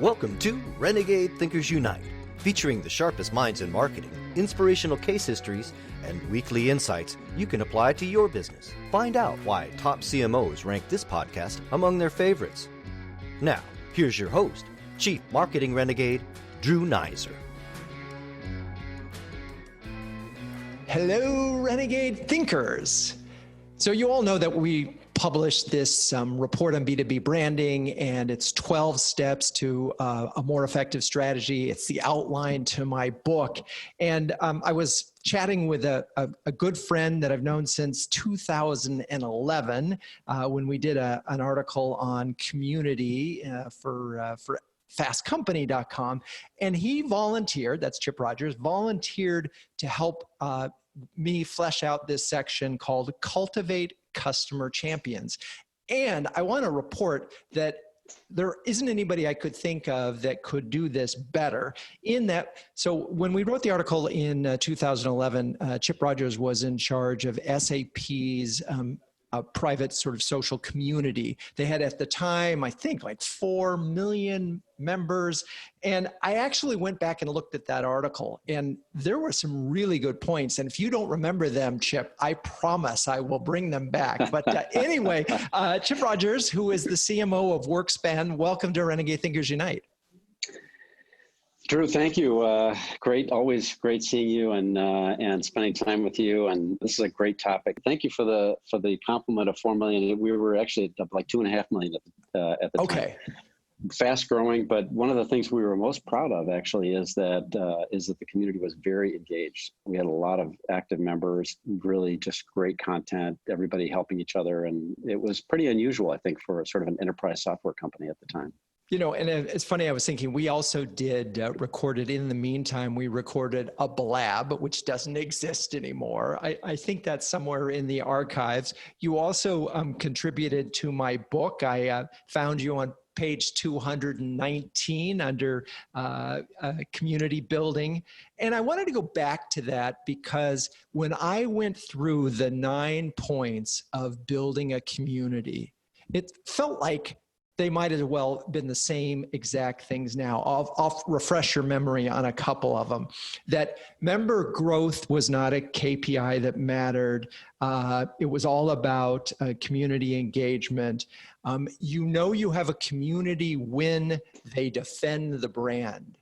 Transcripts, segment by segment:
Welcome to Renegade Thinkers Unite, featuring the sharpest minds in marketing, inspirational case histories, and weekly insights you can apply to your business. Find out why top CMOs rank this podcast among their favorites. Now, here's your host, Chief Marketing Renegade, Drew Nizer. Hello, Renegade Thinkers. So you all know that we published this report on B2B branding, and it's 12 steps to a more effective strategy. It's the outline to my book. And I was chatting with a good friend that I've known since 2011 when we did an article on community for fastcompany.com. And he volunteered, that's Chip Rodgers, volunteered to help me flesh out this section called Cultivate Customer Champions. And I want to report that there isn't anybody I could think of that could do this better in that. So when we wrote the article in 2011, Chip Rodgers was in charge of SAP's private sort of social community. They had at the time, I think, like 4 million members. And I actually went back and looked at that article, and there were some really good points. And if you don't remember them, Chip, I promise I will bring them back. But anyway, Chip Rodgers, who is the CMO of WorkSpan, welcome to Renegade Thinkers Unite. Drew, thank you. Great, always great seeing you and spending time with you. And this is a great topic. Thank you for the compliment of 4 million. We were actually at like 2.5 million at the time. Fast growing, but one of the things we were most proud of actually is that the community was very engaged. We had a lot of active members, really just great content, everybody helping each other, and it was pretty unusual, I think, for sort of an enterprise software company at the time. You know, and it's funny, I was thinking, we also did recorded in the meantime, we recorded a blab, which doesn't exist anymore. I think that's somewhere in the archives. You also contributed to my book. I found you on page 219 under community building. And I wanted to go back to that because when I went through the 9 points of building a community, it felt like they might as well have been the same exact things now. I'll refresh your memory on a couple of them. That member growth was not a KPI that mattered. It was all about community engagement. You know you have a community when they defend the brand.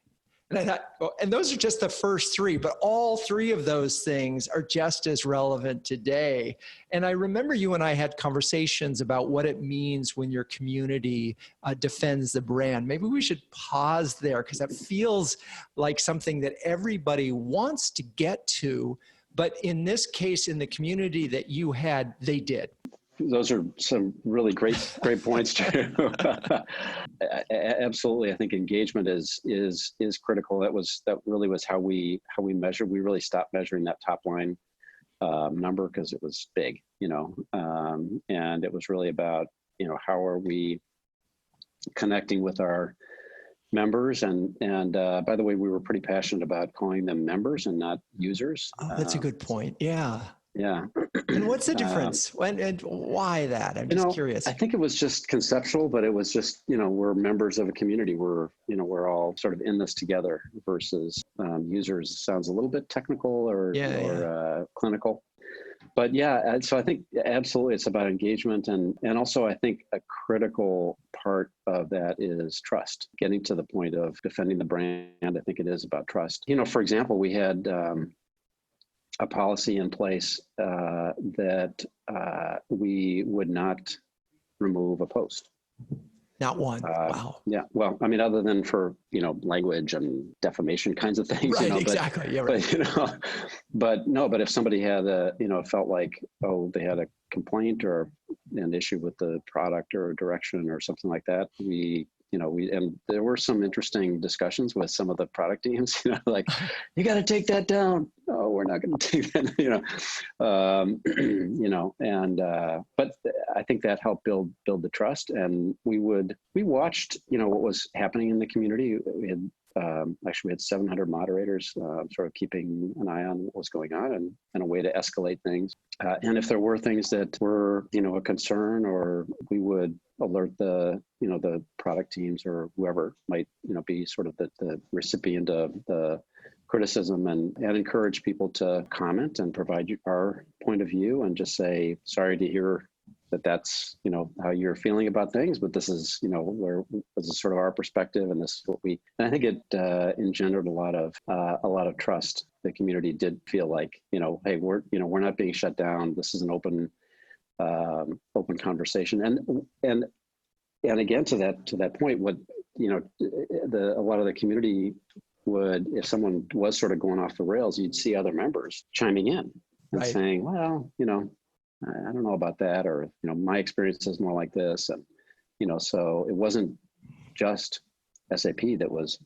And I thought, well, and those are just the first 3, but all 3 of those things are just as relevant today. And I remember you and I had conversations about what it means when your community defends the brand. Maybe we should pause there because that feels like something that everybody wants to get to. But in this case, in the community that you had, they did. Those are some really great points too. Absolutely, I think engagement is critical. That really was how we measured. We really stopped measuring that top line number because it was big, and it was really about how are we connecting with our members and by the way, we were pretty passionate about calling them members and not users. Oh, that's a good point. Yeah. Yeah. And what's the difference? And why that? I'm just curious. I think it was just conceptual, but it was just, we're members of a community. We're all sort of in this together versus users sounds a little bit technical or clinical. But so I think absolutely it's about engagement. And also I think a critical part of that is trust, getting to the point of defending the brand. I think it is about trust. For example, we had a policy in place that we would not remove a post. Not one. Wow. Yeah. Well, I mean, other than for, language and defamation kinds of things. Right, exactly. Yeah, right. But if somebody had felt like, they had a complaint or an issue with the product or direction or something like that, and there were some interesting discussions with some of the product teams, like, you got to take that down. Oh, we're not going to take that, but I think that helped build the trust. And we watched, what was happening in the community. We had, we had 700 moderators sort of keeping an eye on what was going on and a way to escalate things. And if there were things that were, a concern, or we would alert the product teams or whoever might, be sort of the recipient of the criticism, and encourage people to comment and provide our point of view, and just say, sorry to hear that's, how you're feeling about things, but this is, this is sort of our perspective, and this is what and I think it engendered a lot of trust. The community did feel like, hey, we're not being shut down. This is an open conversation. And again, to that point, what, a lot of the community would, if someone was sort of going off the rails, you'd see other members chiming in and saying, well, I don't know about that, or, my experience is more like this. And, so it wasn't just SAP that was,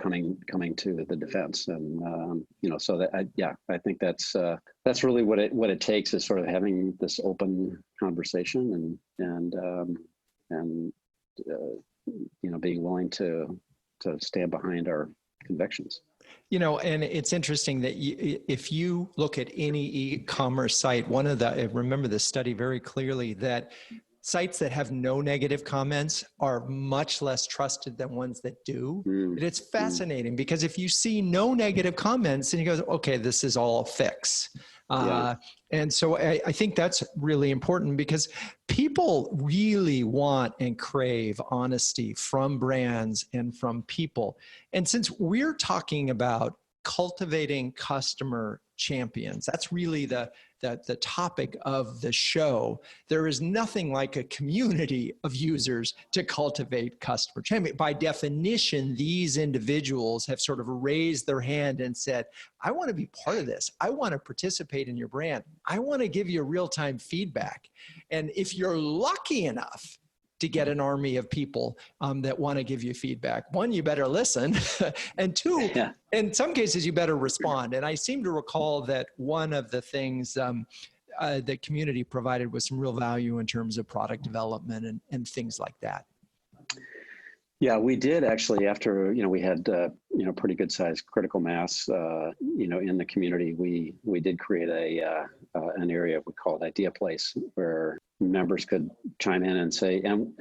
coming to the defense. And, so that, I think that's really what it takes, is sort of having this open conversation and being willing to stand behind our convictions. And it's interesting that if you look at any e-commerce site, I remember this study very clearly, that sites that have no negative comments are much less trusted than ones that do. And it's fascinating because if you see no negative comments, and you go, okay, this is all a fix. And so I think that's really important, because people really want and crave honesty from brands and from people. And since we're talking about cultivating customer champions, that's really the topic of the show. There is nothing like a community of users to cultivate customer champions. By definition, these individuals have sort of raised their hand and said, I want to be part of this. I want to participate in your brand. I want to give you real-time feedback. And if you're lucky enough to get an army of people that want to give you feedback, one, you better listen, and two, in some cases, you better respond. And I seem to recall that one of the things the community provided was some real value in terms of product development and things like that. Yeah, we did actually, after, we had, pretty good sized critical mass, in the community, we did create an area we called Idea Place, where members could chime in and say, and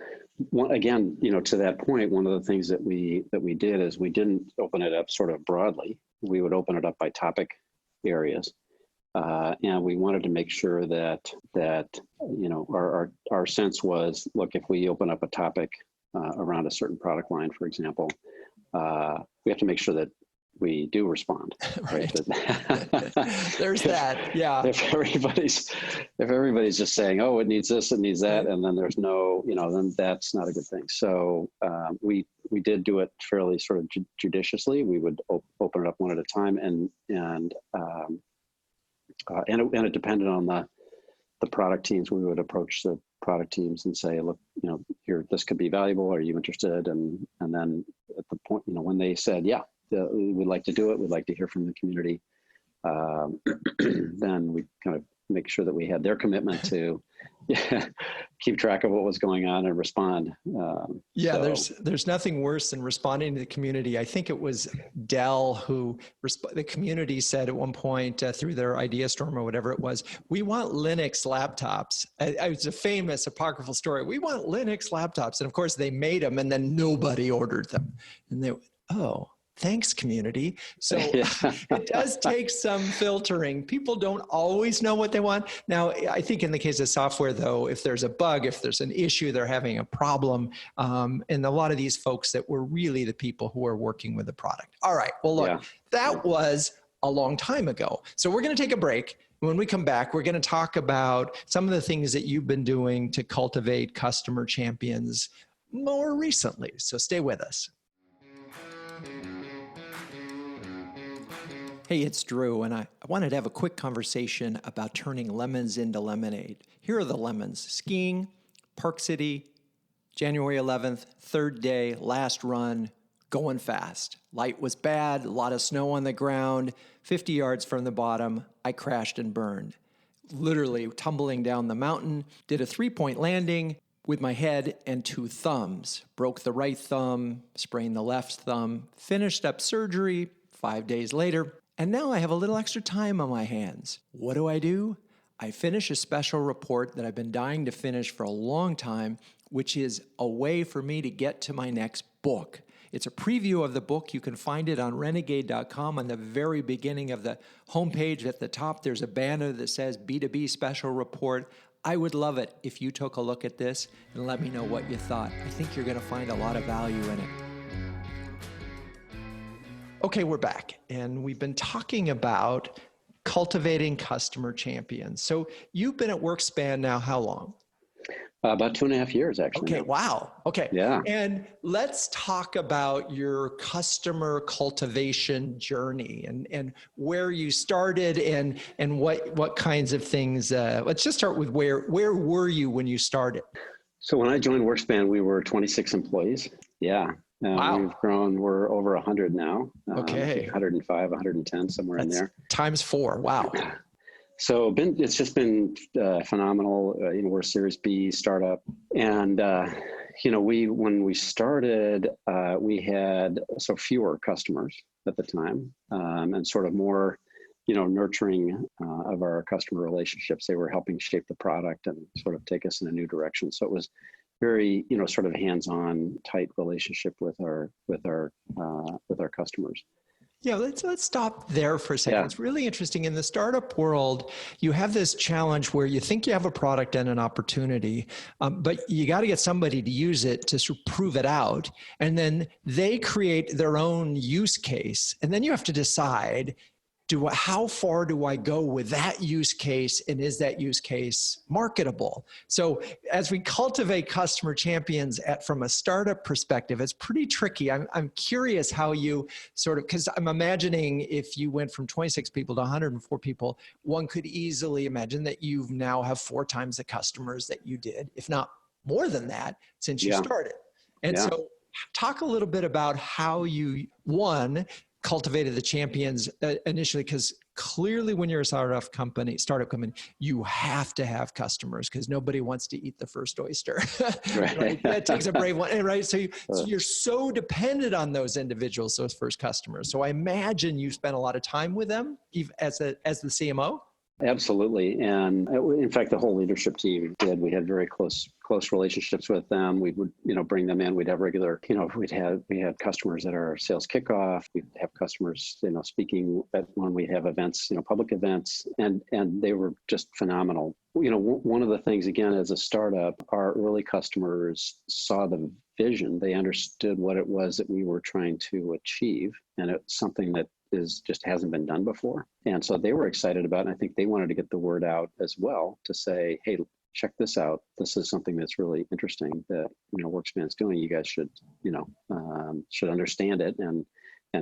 again, to that point, one of the things that we did is we didn't open it up sort of broadly. We would open it up by topic areas. And we wanted to make sure that our sense was, look, if we open up a topic around a certain product line, for example, we have to make sure that we do respond. Right. There's that. Yeah. If everybody's just saying, oh, it needs this, it needs that, and then there's no, then that's not a good thing. So we did do it fairly sort of judiciously. We would open it up one at a time, and it depended on the product teams. We would approach the product teams and say, look, here, this could be valuable. Are you interested? And then at the point, when they said, yeah, we'd like to do it, we'd like to hear from the community, then we kind of make sure that we had their commitment to keep track of what was going on and respond. There's nothing worse than responding to the community. I think it was Dell who the community said at one point through their idea storm or whatever it was, we want Linux laptops. It's a famous apocryphal story. We want Linux laptops. And of course they made them, and then nobody ordered them. And they, oh, thanks, community. So it does take some filtering. People don't always know what they want. Now, I think in the case of software, though, if there's a bug, if there's an issue, they're having a problem. And a lot of these folks that were really the people who are working with the product. All right. Well, look, that was a long time ago. So we're going to take a break. When we come back, we're going to talk about some of the things that you've been doing to cultivate customer champions more recently. So stay with us. Hey, it's Drew, and I wanted to have a quick conversation about turning lemons into lemonade. Here are the lemons: skiing, Park City, January 11th, third day, last run, going fast. Light was bad, a lot of snow on the ground, 50 yards from the bottom, I crashed and burned. Literally tumbling down the mountain, did a 3-point landing with my head and 2 thumbs. Broke the right thumb, sprained the left thumb, finished up surgery 5 days later. And now I have a little extra time on my hands. What do? I finish a special report that I've been dying to finish for a long time, which is a way for me to get to my next book. It's a preview of the book. You can find it on renegade.com. On the very beginning of the homepage at the top, there's a banner that says B2B Special Report. I would love it if you took a look at this and let me know what you thought. I think you're going to find a lot of value in it. Okay, we're back, and we've been talking about cultivating customer champions. So you've been at WorkSpan now how long? About 2.5 years, actually. Okay, wow. Okay. Yeah. And let's talk about your customer cultivation journey and where you started and what kinds of things. Let's just start with where were you when you started? So when I joined WorkSpan, we were 26 employees. Yeah. Wow. We've grown. We're over 100 now. Okay. 105, 110, somewhere in there. Times 4. Wow. So it's just been phenomenal. We're a Series B startup, and when we started, we had fewer customers at the time, and sort of more, nurturing of our customer relationships. They were helping shape the product and sort of take us in a new direction. So it was very, sort of hands-on, tight relationship with our customers. Yeah, let's stop there for a second. Yeah. It's really interesting. In the startup world, you have this challenge where you think you have a product and an opportunity, but you got to get somebody to use it to sort of prove it out. And then they create their own use case. And then you have to decide, how far do I go with that use case, and is that use case marketable? So as we cultivate customer champions from a startup perspective, it's pretty tricky. I'm curious how you sort of, because I'm imagining if you went from 26 people to 104 people, one could easily imagine that you now have 4 times the customers that you did, if not more than that, since you started. And so talk a little bit about how you, cultivated the champions initially, because clearly when you're a startup company, you have to have customers because nobody wants to eat the first oyster. Right? That takes a brave one, right? So you're so dependent on those individuals, those first customers. So I imagine you spent a lot of time with them as the CMO. Absolutely. And in fact, the whole leadership team did. We had very close relationships with them. We would, bring them in. We'd have regular, we had customers at our sales kickoff. We'd have customers, speaking when we'd have events, public events, and they were just phenomenal. One of the things, again, as a startup, our early customers saw the vision. They understood what it was that we were trying to achieve. And it's something that just hasn't been done before. And so they were excited about it. And I think they wanted to get the word out as well to say, hey, check this out. This is something that's really interesting that, WorkSpan's doing. You guys should, should understand it and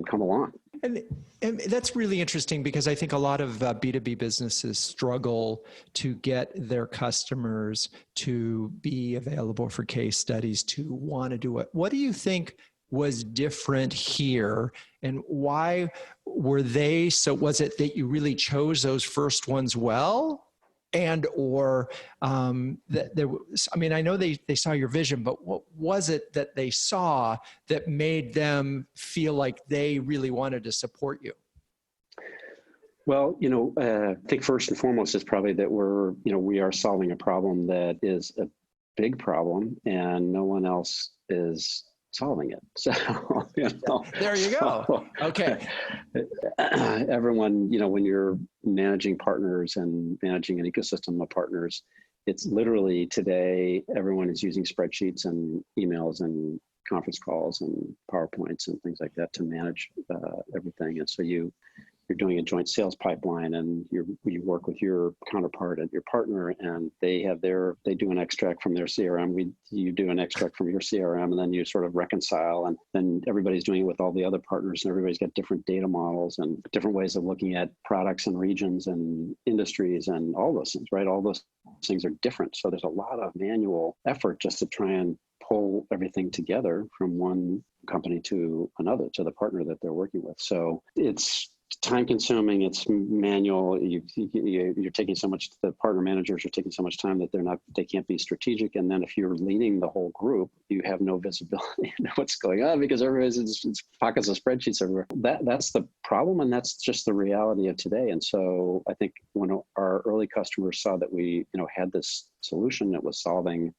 come along. And that's really interesting because I think a lot of B2B businesses struggle to get their customers to be available for case studies, to want to do it. What do you think was different here, and why were they? So was it that you really chose those first ones well, and or that there was, I know they saw your vision, but what was it that they saw that made them feel like they really wanted to support you? Well, I think first and foremost is probably that we are solving a problem that is a big problem and no one else is solving it. So, there you go. Okay. Everyone, when you're managing partners and managing an ecosystem of partners, it's literally today, everyone is using spreadsheets and emails and conference calls and PowerPoints and things like that to manage everything. And so you're doing a joint sales pipeline, and you work with your counterpart and your partner, and they do an extract from their CRM. You do an extract from your CRM, and then you sort of reconcile, and then everybody's doing it with all the other partners, and everybody's got different data models and different ways of looking at products and regions and industries and all those things, right? All those things are different. So there's a lot of manual effort just to try and pull everything together from one company to another, to the partner that they're working with. So it's time consuming, it's manual. You're taking so much, the partner managers are taking so much time that they can't be strategic. And then if you're leading the whole group, you have no visibility into what's going on because everybody's in pockets of spreadsheets everywhere. That's the problem. And that's just the reality of today. And so I think when our early customers saw that we, had this solution that was solving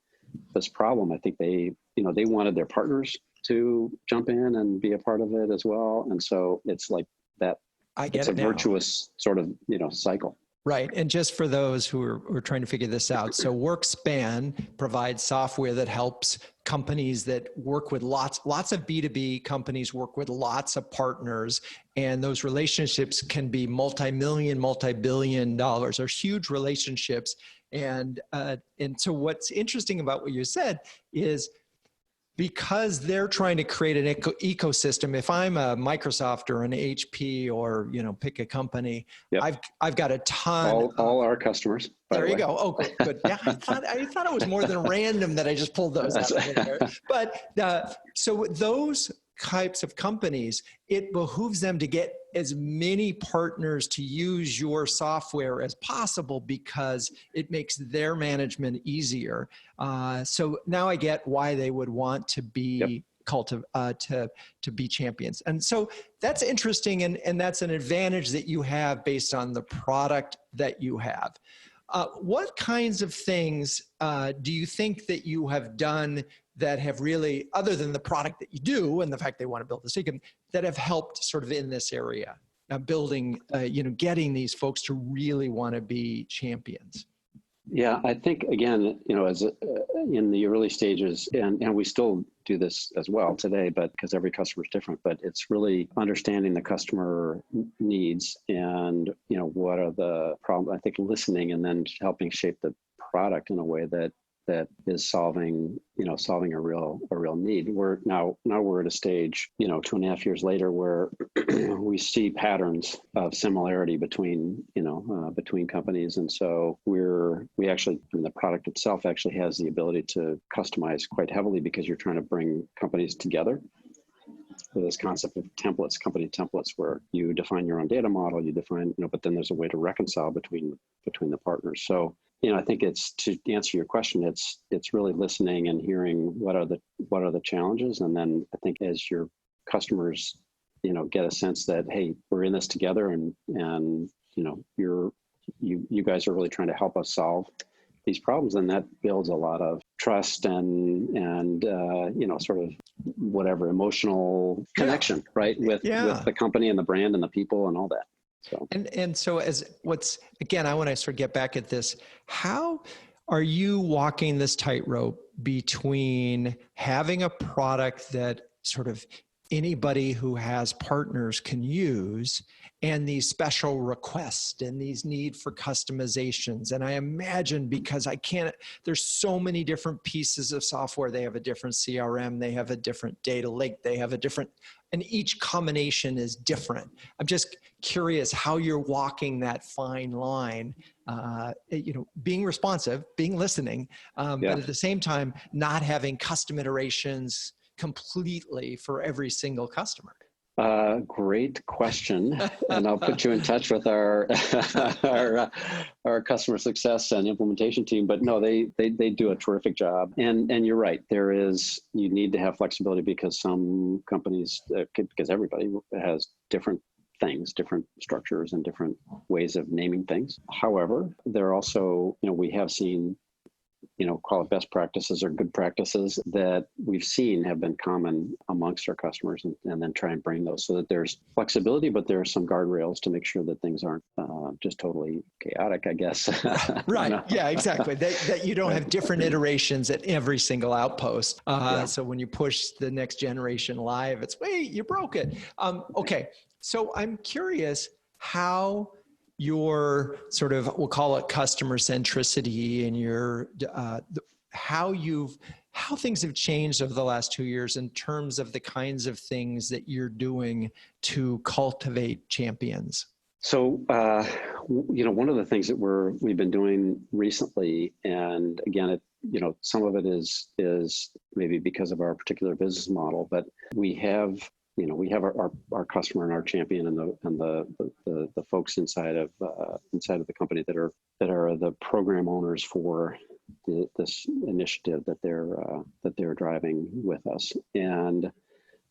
this problem, I think they wanted their partners to jump in and be a part of it as well. And so it's like that. It's a virtuous sort of, cycle. Right. And just for those who are trying to figure this out, so WorkSpan provides software that helps companies that work with lots of B2B companies work with lots of partners, and those relationships can be multi-billion dollars, or huge relationships. And so what's interesting about what you said is, because they're trying to create an ecosystem. If I'm a Microsoft or an HP or, pick a company, yep. I've got a ton. All our customers. There you go. Oh, good. Yeah, I thought it was more than random that I just pulled those out of there. But so those types of companies, it behooves them to get as many partners to use your software as possible because it makes their management easier. So now I get why they would want to be to be champions. And so that's interesting, and that's an advantage that you have based on the product that you have. What kinds of things do you think that you have done that have really, other than the product that you do and the fact they want to build this ecosystem, that have helped sort of in this area, building, getting these folks to really want to be champions? Yeah, I think, again, as in the early stages, and we still do this as well today, but because every customer is different, but it's really understanding the customer needs and, what are the problems. I think listening and then helping shape the product in a way that is solving a real need. Now we're at a stage, 2.5 years later, where we see patterns of similarity between companies. And so the product itself actually has the ability to customize quite heavily because you're trying to bring companies together. So this concept of templates, company templates, where you define your own data model, you define, but then there's a way to reconcile between the partners. So, I think it's, to answer your question, it's really listening and hearing what are the challenges. And then I think as your customers, get a sense that, hey, we're in this together and you guys are really trying to help us solve these problems, and that builds a lot of trust and sort of whatever emotional connection, right? With the company and the brand and the people and all that. So. And so again, I want to sort of get back at this. How are you walking this tightrope between having a product that sort of anybody who has partners can use, and these special requests and these need for customizations? And I imagine, because there's so many different pieces of software. They have a different CRM, they have a different data lake, and each combination is different. I'm just curious how you're walking that fine line, being responsive, being listening, but at the same time, not having custom iterations completely for every single customer. Great question. And I'll put you in touch with our customer success and implementation team. But no, they do a terrific job. And you're right. You need to have flexibility because some companies, because everybody has different things, different structures and different ways of naming things. However, there are also, we have seen, call it best practices or good practices that we've seen have been common amongst our customers, and then try and bring those so that there's flexibility, but there are some guardrails to make sure that things aren't just totally chaotic, I guess. Right. Yeah, exactly. That you don't have different iterations at every single outpost. So when you push the next generation live, it's, wait, you broke it. Okay. So I'm curious how your sort of, we'll call it customer centricity, and your how things have changed over the last 2 years in terms of the kinds of things that you're doing to cultivate champions. So, one of the things that we've been doing recently, and again, some of it is maybe because of our particular business model, but we have we have our customer and our champion and the folks inside of the company that are the program owners for this initiative that they're driving with us. And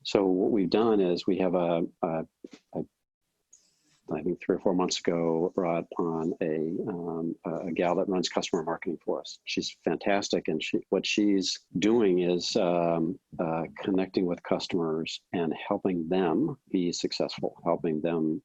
so what we've done is we have I think 3 or 4 months ago, brought on a gal that runs customer marketing for us. She's fantastic, and what she's doing is connecting with customers and helping them be successful, helping them,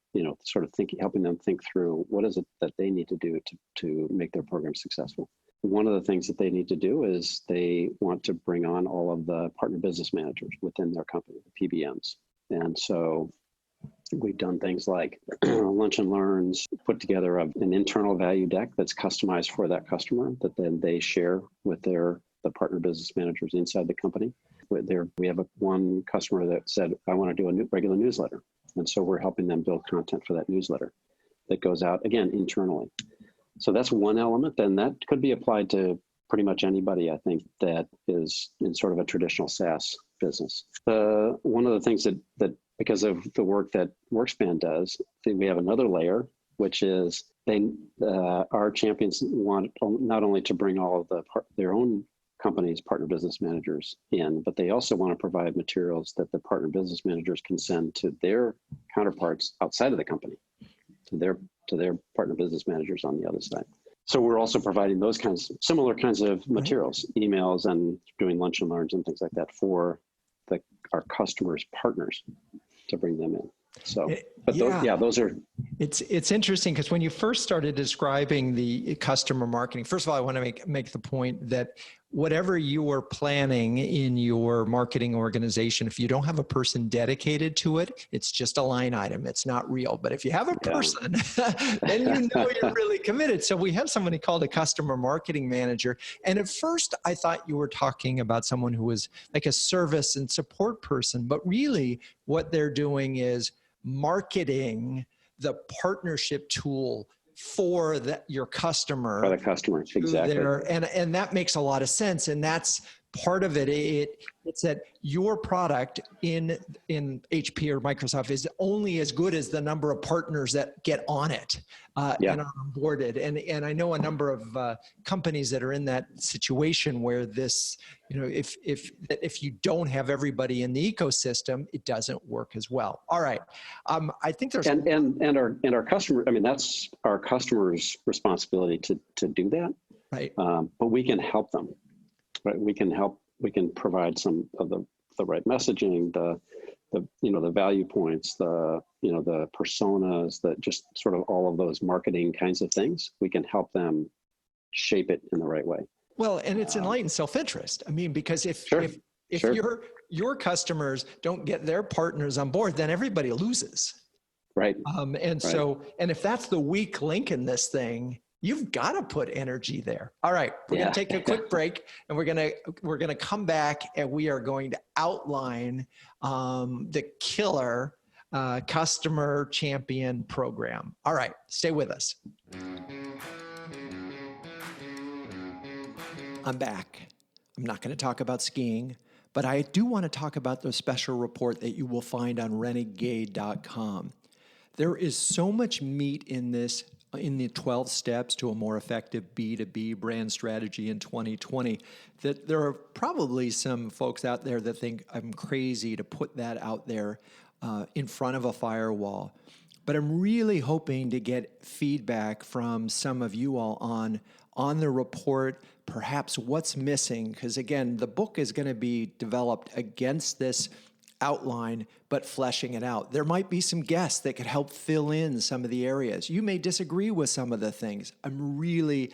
helping them think through what is it that they need to do to make their program successful. One of the things that they need to do is they want to bring on all of the partner business managers within their company, the PBMs, and so we've done things like lunch and learns, put together an internal value deck that's customized for that customer that then they share with the partner business managers inside the company. We have one customer that said, I want to do a regular newsletter. And so we're helping them build content for that newsletter that goes out, again, internally. So that's one element. Then that could be applied to pretty much anybody, I think, that is in sort of a traditional SaaS business. One of the things that because of the work that WorkSpan does, we have another layer, which is our champions want not only to bring all of their own company's partner business managers in, but they also want to provide materials that the partner business managers can send to their counterparts outside of the company, to their partner business managers on the other side. So we're also providing those similar kinds of materials, emails, and doing lunch and learns and things like that for our customers' partners to bring them in. So, but those are. It's interesting because when you first started describing the customer marketing, first of all, I want to make the point that whatever you are planning in your marketing organization, if you don't have a person dedicated to it, it's just a line item. It's not real. But if you have a person, then you know you're really committed. So we have somebody called a customer marketing manager. And at first I thought you were talking about someone who was like a service and support person, but really what they're doing is marketing the partnership tool for your customer. For the customer, exactly. And that makes a lot of sense. And that's part of it. It's that your product in HP or Microsoft is only as good as the number of partners that get on it and are onboarded. And I know a number of companies that are in that situation where this, if you don't have everybody in the ecosystem, it doesn't work as well. All right, I think there's and our customer. I mean, that's our customers' responsibility to do that. Right. But we can help them. Right. We can provide some of the right messaging, the value points, the personas, that just sort of all of those marketing kinds of things. We can help them shape it in the right way. Well, and it's enlightened self-interest. I mean, because if your customers don't get their partners on board, then everybody loses. Right. So if that's the weak link in this thing, you've got to put energy there. All right, we're going to take a quick break, and we're going to come back, and we are going to outline the killer customer champion program. All right, stay with us. I'm back. I'm not going to talk about skiing, but I do want to talk about the special report that you will find on Renegade.com. There is so much meat in this, in the 12 steps to a more effective B2B brand strategy in 2020, that there are probably some folks out there that think I'm crazy to put that out there in front of a firewall. But I'm really hoping to get feedback from some of you all on the report, perhaps what's missing, because again, the book is going to be developed against this outline, but fleshing it out. There might be some guests that could help fill in some of the areas. You may disagree with some of the things. I'm really,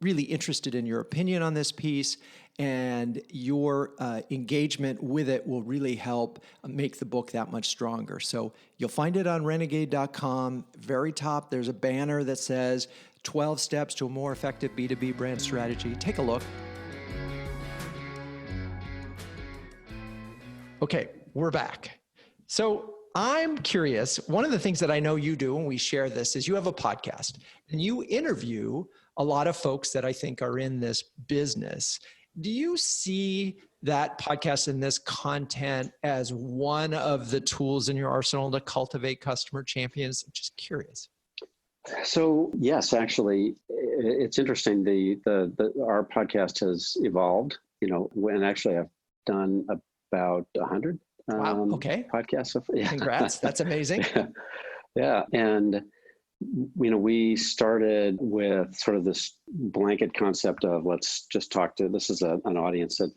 really interested in your opinion on this piece, and your engagement with it will really help make the book that much stronger. So you'll find it on Renegade.com. Very top, there's a banner that says 12 Steps to a More Effective B2B Brand Strategy. Take a look. Okay, we're back. So I'm curious, one of the things that I know you do, and we share this, is you have a podcast, and you interview a lot of folks that I think are in this business. Do you see that podcast and this content as one of the tools in your arsenal to cultivate customer champions? I'm just curious. So yes, actually, it's interesting. Our podcast has evolved, and actually I've done about 100 podcasts. Yeah. Congrats. That's amazing. Yeah. And, we started with sort of this blanket concept of let's just talk to, this is an audience that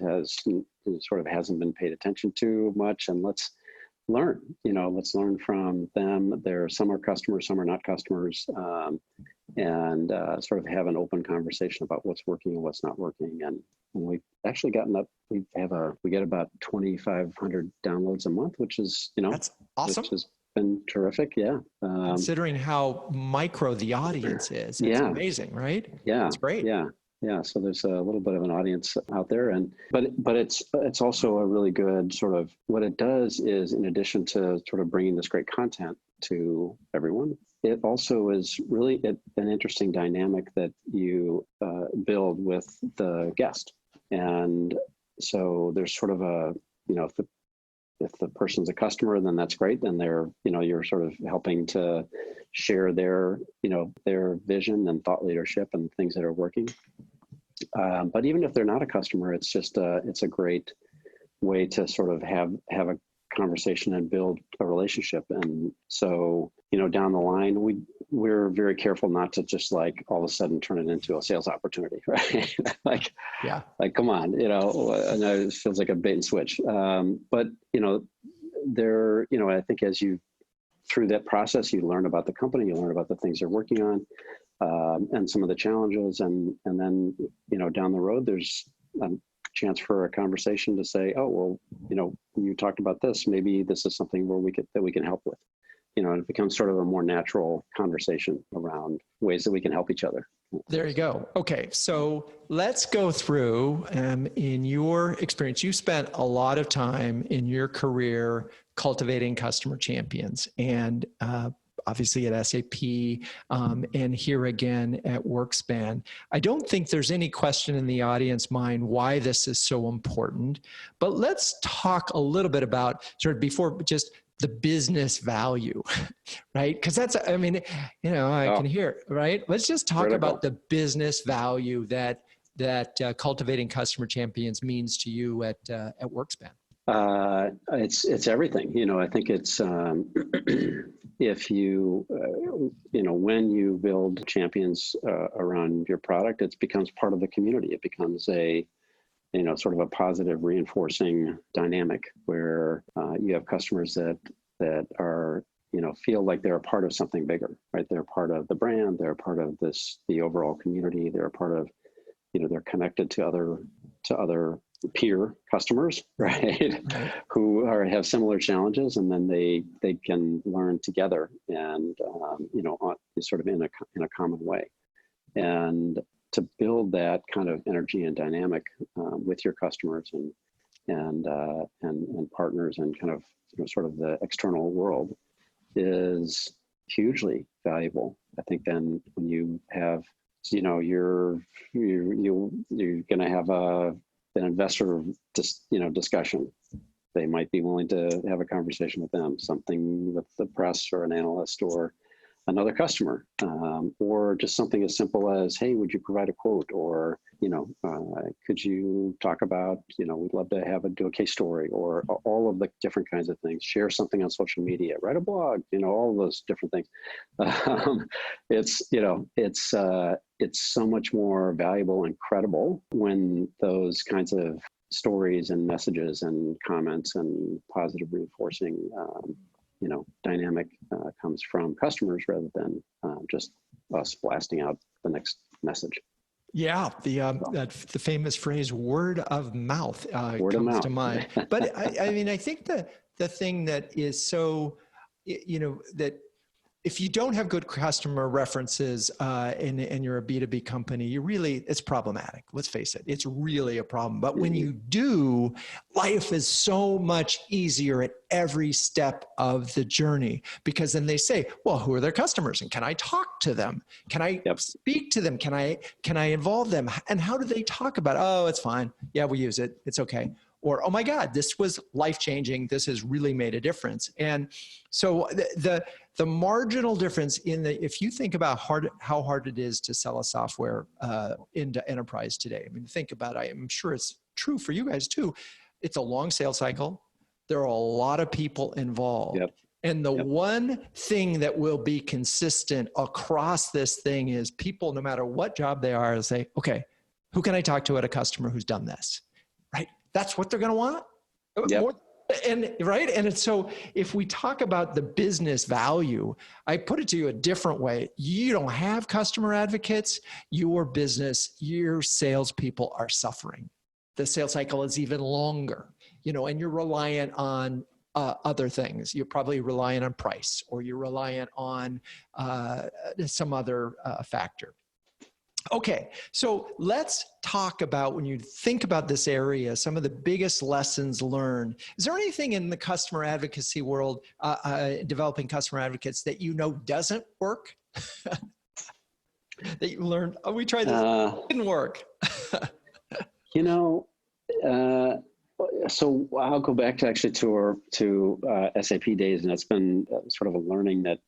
hasn't been paid attention to much, and let's learn, let's learn from them. Some are customers, some are not customers, and sort of have an open conversation about what's working and what's not working. And we've actually gotten up, we get about 2,500 downloads a month, which is, that's awesome. Which has been terrific. Yeah. Considering how micro the audience is, it's amazing, right? Yeah. It's great. Yeah. Yeah. So there's a little bit of an audience out there, but it's also a really good sort of, what it does is, in addition to sort of bringing this great content to everyone, it also is really an interesting dynamic that you build with the guest. And so there's sort of a, if the person's a customer, then that's great. Then you're sort of helping to share their vision and thought leadership and things that are working. But even if they're not a customer, it's just it's a great way to sort of have a conversation and build a relationship. And so, down the line, we're very careful not to just like all of a sudden turn it into a sales opportunity, right? like, come on, I know it feels like a bait and switch. But, I think through that process, you learn about the company, you learn about the things they're working on, and some of the challenges. And then, down the road, there's a chance for a conversation to say, oh, well, you talked about this, maybe this is something where we can help with, and it becomes sort of a more natural conversation around ways that we can help each other. There you go. Okay. So let's go through, in your experience, you spent a lot of time in your career cultivating customer champions, and obviously at SAP, and here again at WorkSpan. I don't think there's any question in the audience mind why this is so important, but let's talk a little bit about sort of before just the business value, right? Because that's, I can hear it, right? Let's just talk about the business value that cultivating customer champions means to you at WorkSpan. It's everything. I think it's if you when you build champions around your product, it becomes part of the community. It becomes a sort of a positive reinforcing dynamic where you have customers that are feel like they're a part of something bigger, right? They're part of the brand. They're a part of the overall community. They're a part of they're connected to other peer customers, right? Who have similar challenges, and then they can learn together and sort of in a common way. And to build that kind of energy and dynamic with your customers and partners and kind of sort of the external world is hugely valuable. I think then when you have you're going to have an investor discussion. They might be willing to have a conversation with them, something with the press or an analyst or another customer, or just something as simple as, hey, would you provide a quote? Or, could you talk about, we'd love to do a case story, or all of the different kinds of things, share something on social media, write a blog, all of those different things. It's so much more valuable and credible when those kinds of stories and messages and comments and positive reinforcing dynamic comes from customers rather than just us blasting out the next message. Yeah, the famous phrase "word of mouth" comes to mind. But I think the thing that is so, that if you don't have good customer references and you're a B2B company, it's problematic. Let's face it, it's really a problem. But when you do, life is so much easier at every step of the journey, because then they say, well, who are their customers? And can I talk to them? Can I speak to them? Can I involve them? And how do they talk about it? Oh, it's fine. Yeah, we use it. It's okay. or, oh my God, this was life-changing. This has really made a difference. And so the marginal difference if you think about how hard it is to sell a software into enterprise today, I mean, think about it. I'm sure it's true for you guys too. It's a long sales cycle. There are a lot of people involved. Yep. And the one thing that will be consistent across this thing is people, no matter what job they are, say, okay, who can I talk to at a customer who's done this? Right? That's what they're going to want. Yep. And so if we talk about the business value, I put it to you a different way. You don't have customer advocates. Your business, your salespeople are suffering. The sales cycle is even longer, and you're reliant on other things. You're probably reliant on price, or you're reliant on some other factor. Okay, so let's talk about, when you think about this area, some of the biggest lessons learned. Is there anything in the customer advocacy world, developing customer advocates, that doesn't work? That you learned, oh, we tried this, it didn't work. So I'll go back to actually to SAP days, and it's been sort of a learning that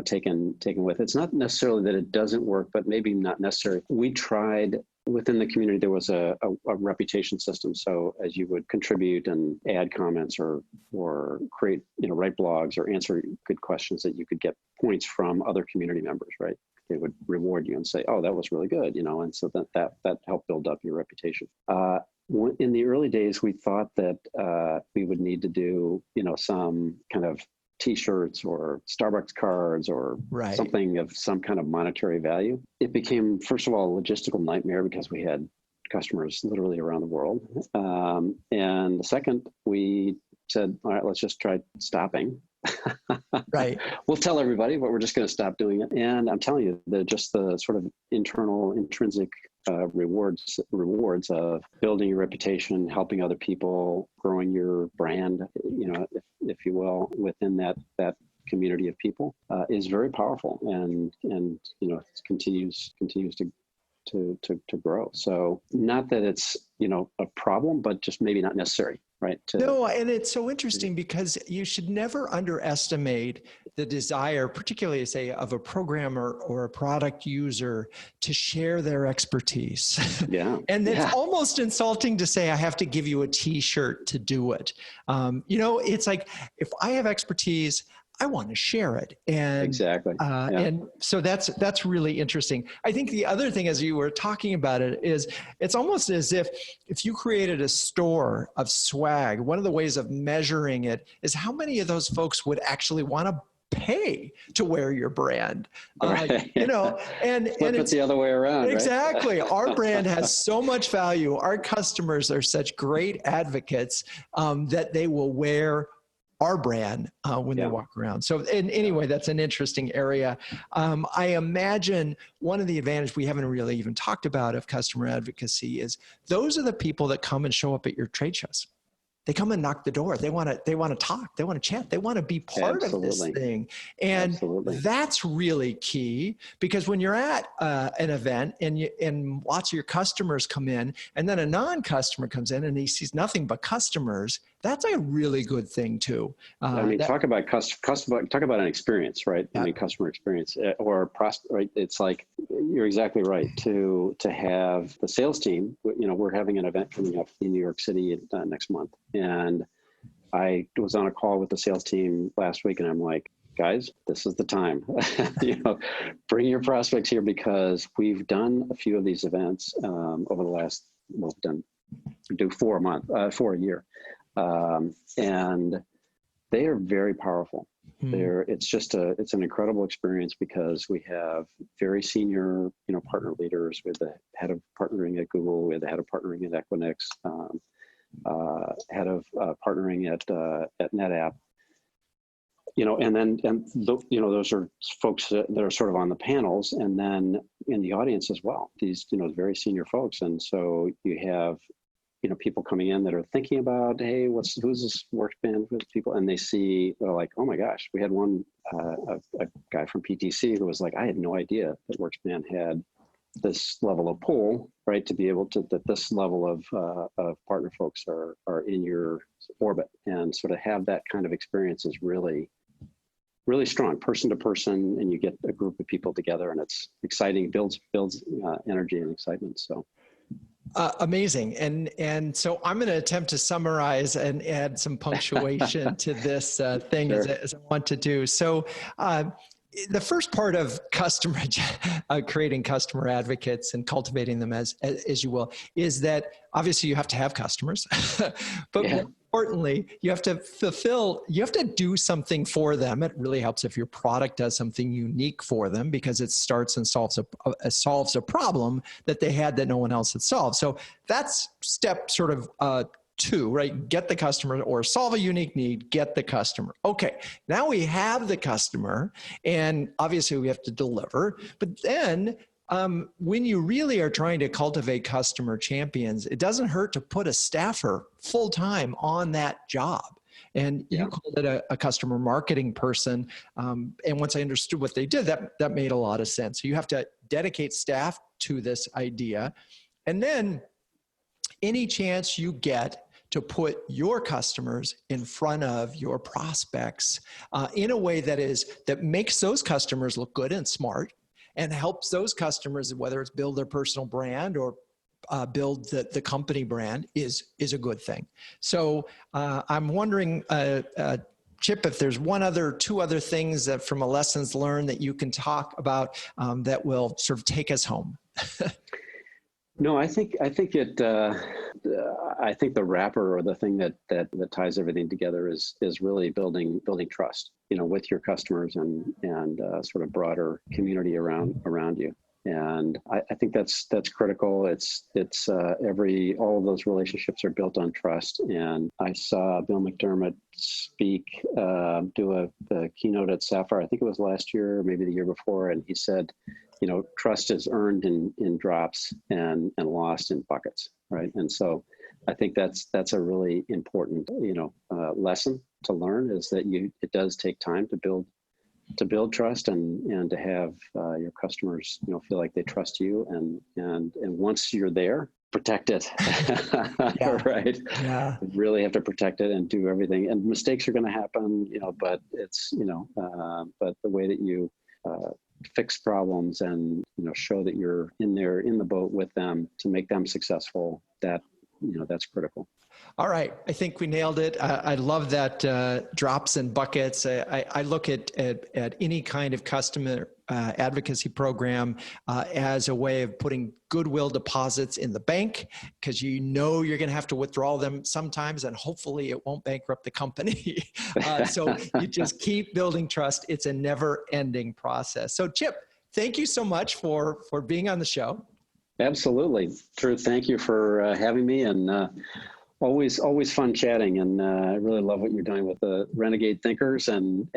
taken with. It's not necessarily that it doesn't work, but maybe not necessary. We tried within the community. There was a reputation system. So as you would contribute and add comments or create write blogs or answer good questions, that you could get points from other community members, right? They would reward you and say, "Oh, that was really good," and so that helped build up your reputation. In the early days, we thought that we would need to do, some kind of T-shirts or Starbucks cards or something of some kind of monetary value. It became, first of all, a logistical nightmare because we had customers literally around the world. And the second, we said, all right, let's just try stopping. Right. We'll tell everybody, but we're just going to stop doing it. And I'm telling you, just the sort of intrinsic rewards of building your reputation, helping other people, growing your brand, if you will, within that community of people, is very powerful, and it continues to grow. So not that it's a problem, but just maybe not necessary, right? No, and it's so interesting because you should never underestimate the desire, particularly say of a programmer or a product user, to share their expertise. Yeah. And it's almost insulting to say, I have to give you a T-shirt to do it. It's like, if I have expertise, I want to share it. And exactly. And so that's really interesting. I think the other thing, as you were talking about it, is it's almost as if you created a store of swag, one of the ways of measuring it is how many of those folks would actually want to pay to wear your brand, right. and it's the other way around. Exactly. Right? Our brand has so much value. Our customers are such great advocates that they will wear our brand when they walk around. So anyway, that's an interesting area. I imagine one of the advantages we haven't really even talked about of customer advocacy is those are the people that come and show up at your trade shows. They come and knock the door. They want to talk. They want to chat. They want to be part of this thing. And that's really key, because when you're at an event and lots of your customers come in, and then a non-customer comes in and he sees nothing but customers, that's a really good thing too. Talk about an experience, right? Yeah. Customer experience right? It's like, you're exactly right. To have the sales team, we're having an event coming up in New York City next month. And I was on a call with the sales team last week, and I'm like, guys, this is the time. Bring your prospects here, because we've done a few of these events over the last, do 4 a year. And they are very powerful. It's an incredible experience, because we have very senior, partner leaders. We have the head of partnering at Google. We have the head of partnering at Equinix, head of partnering at NetApp. Those are folks that are sort of on the panels, and then in the audience as well. These, very senior folks, and so you have people coming in that are thinking about, hey, who's this WorkSpan with people, and they're like, oh my gosh. We had one a guy from PTC who was like, I had no idea that WorkSpan had this level of pull, right, to be able to, that this level of partner folks are in your orbit, and sort of have that kind of experience is really, really strong, person to person, and you get a group of people together, and it's exciting, builds energy and excitement. So. Amazing. And so I'm going to attempt to summarize and add some punctuation to this thing Sure. as I want to do. So the first part of creating customer advocates and cultivating them as you will, is that obviously you have to have customers, but more importantly, you have to do something for them. It really helps if your product does something unique for them, because it starts and solves a problem that they had that no one else had solved. So that's step sort of 2, right? Get the customer, or solve a unique need, get the customer. Okay, now we have the customer, and obviously we have to deliver. But then when you really are trying to cultivate customer champions, it doesn't hurt to put a staffer full-time on that job. And you called it a customer marketing person. And once I understood what they did, that made a lot of sense. So you have to dedicate staff to this idea. And then any chance you get to put your customers in front of your prospects in a way that makes those customers look good and smart, and helps those customers, whether it's build their personal brand or build the company brand, is a good thing. So I'm wondering, Chip, if there's two other things that from a lessons learned that you can talk about that will sort of take us home. No, I think the wrapper, or the thing that ties everything together is really building trust, with your customers and sort of broader community around you. And I think that's critical. All of those relationships are built on trust. And I saw Bill McDermott do the keynote at Sapphire. I think it was last year, or maybe the year before, and he said, trust is earned in drops and lost in buckets, right? And so I think that's a really important, lesson to learn, is that it does take time to build trust and to have your customers, feel like they trust you, and once you're there, protect it. Right? Yeah. You really have to protect it and do everything. And mistakes are going to happen, but it's, but the way that you fix problems and show that you're in the boat with them to make them successful, that's critical. All right, I think we nailed it. I love that drops and buckets. I look at any kind of customer advocacy program as a way of putting goodwill deposits in the bank, because you're going to have to withdraw them sometimes, and hopefully it won't bankrupt the company. So you just keep building trust. It's a never-ending process. So Chip, thank you so much for being on the show. Absolutely. Drew, thank you for having me, and always fun chatting, and I really love what you're doing with the Renegade Thinkers, and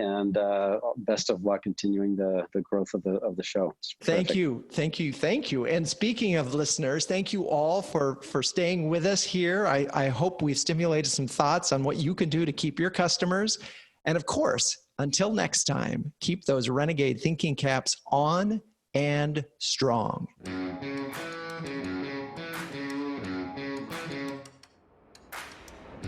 best of luck continuing the growth of the show. Thank you. And speaking of listeners, thank you all for staying with us here. I hope we've stimulated some thoughts on what you can do to keep your customers. And of course, until next time, keep those Renegade thinking caps on and strong.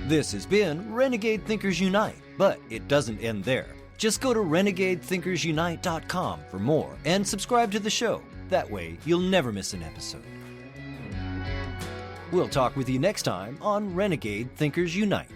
This has been Renegade Thinkers Unite, but it doesn't end there. Just go to renegadethinkersunite.com for more and subscribe to the show. That way, you'll never miss an episode. We'll talk with you next time on Renegade Thinkers Unite.